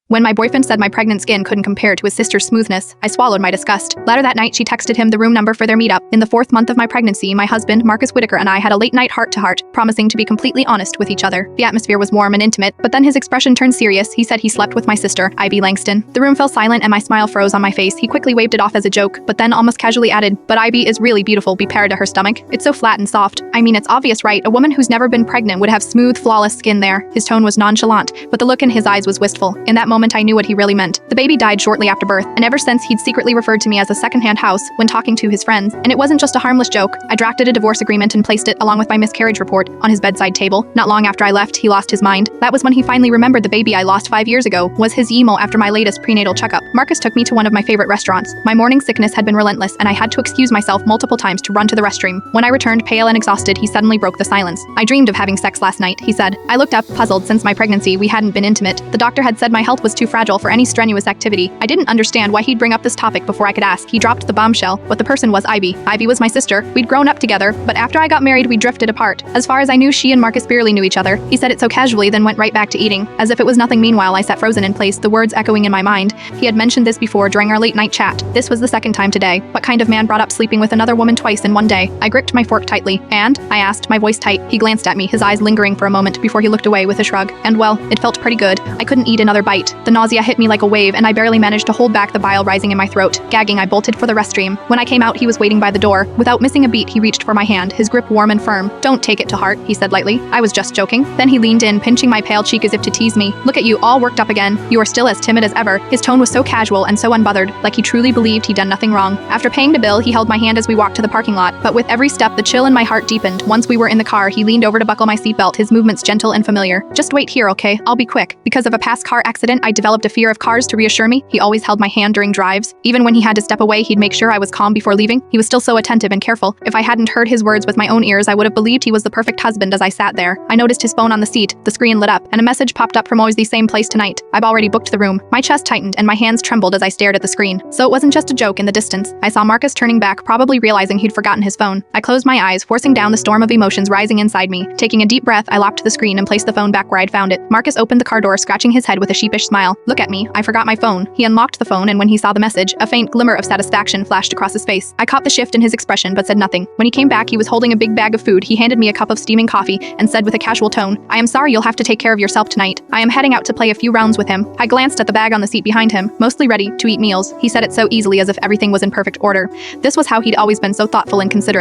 When my boyfriend said my pregnant skin couldn't compare to his sister's smoothness, I swallowed my disgust. Later that night, she texted him the room number for their meetup. In the 4th month of my pregnancy, my husband, Marcus Whitaker, and I had a late-night heart-to-heart, promising to be completely honest with each other. The atmosphere was warm and intimate, but then his expression turned serious. He said he slept with my sister, Ivy Langston. The room fell silent and my smile froze on my face. He quickly waved it off as a joke, but then almost casually added, "But Ivy is really beautiful compared to her stomach. It's so flat and soft. I mean, it's obvious, right? A woman who's never been pregnant would have smooth, flawless skin there." His tone was nonchalant, but the look in his eyes was wistful. In that moment, I knew what he really meant. The baby died shortly after birth, and ever since he'd secretly referred to me as a second-hand house when talking to his friends. And it wasn't just a harmless joke. I drafted a divorce agreement and placed it, along with my miscarriage report, on his bedside table. Not long after I left, he lost his mind. That was when he finally remembered the baby I lost 5 years ago was his emo after my latest prenatal checkup. Marcus took me to one of my favorite restaurants. My morning sickness had been relentless, and I had to excuse myself multiple times to run to the restroom. When I returned pale and exhausted, he suddenly broke the silence. "I dreamed of having sex last night," he said. I looked up, puzzled. Since my pregnancy, we hadn't been intimate. The doctor had said my health was too fragile for any strenuous activity. I didn't understand why he'd bring up this topic before I could ask. He dropped the bombshell. What the person was Ivy. Ivy was my sister. We'd grown up together, but after I got married, we drifted apart. As far as I knew, she and Marcus barely knew each other. He said it so casually, then went right back to eating. As if it was nothing. Meanwhile, I sat frozen in place, the words echoing in my mind. He had mentioned this before during our late-night chat. This was the second time today. What kind of man brought up sleeping with another woman twice in one day? I gripped my fork tightly. "And?" I asked, my voice tight. He glanced at me, his eyes lingering for a moment before he looked away with a shrug. And well, it felt pretty good. I couldn't eat another bite. The nausea hit me like a wave, and I barely managed to hold back the bile rising in my throat. Gagging, I bolted for the restroom. When I came out, he was waiting by the door. Without missing a beat, he reached for my hand, his grip warm and firm. "Don't take it to heart," he said lightly. I was just joking. Then he leaned in, pinching my pale cheek as if to tease me. "Look at you, all worked up again. You are still as timid as ever." His tone was so casual and so unbothered, like he truly believed he'd done nothing wrong. After paying the bill, he held my hand as we walked to the parking lot. But with every step, the chill in my heart deepened. Once we were in the car, he leaned over to buckle my seatbelt, his movements gentle and familiar. "Just wait here, okay? I'll be quick." Because of a past car accident, I developed a fear of cars. To reassure me, he always held my hand during drives. Even when he had to step away, he'd make sure I was calm before leaving. He was still so attentive and careful. If I hadn't heard his words with my own ears, I would have believed he was the perfect husband as I sat there. I noticed his phone on the seat. The screen lit up, and a message popped up from always the same place tonight. I've already booked the room. My chest tightened, and my hands trembled as I stared at the screen. So it wasn't just a joke in the distance. I saw Marcus turning back, probably realizing he'd forgotten his phone. I closed my eyes, forcing down the storm of emotions rising inside me. Taking a deep breath, I lapped the screen and placed the phone back where I'd found it. Marcus opened the car door, scratching his head with a sheepish smile. "Look at me. I forgot my phone." He unlocked the phone, and when he saw the message, a faint glimmer of satisfaction flashed across his face. I caught the shift in his expression, but said nothing. When he came back, he was holding a big bag of food. He handed me a cup of steaming coffee and said with a casual tone, "I am sorry, you'll have to take care of yourself tonight. I am heading out to play a few rounds with him." I glanced at the bag on the seat behind him, mostly ready to eat meals. He said it so easily, as if everything was in perfect order. This was how he'd always been, so thoughtful and considerate.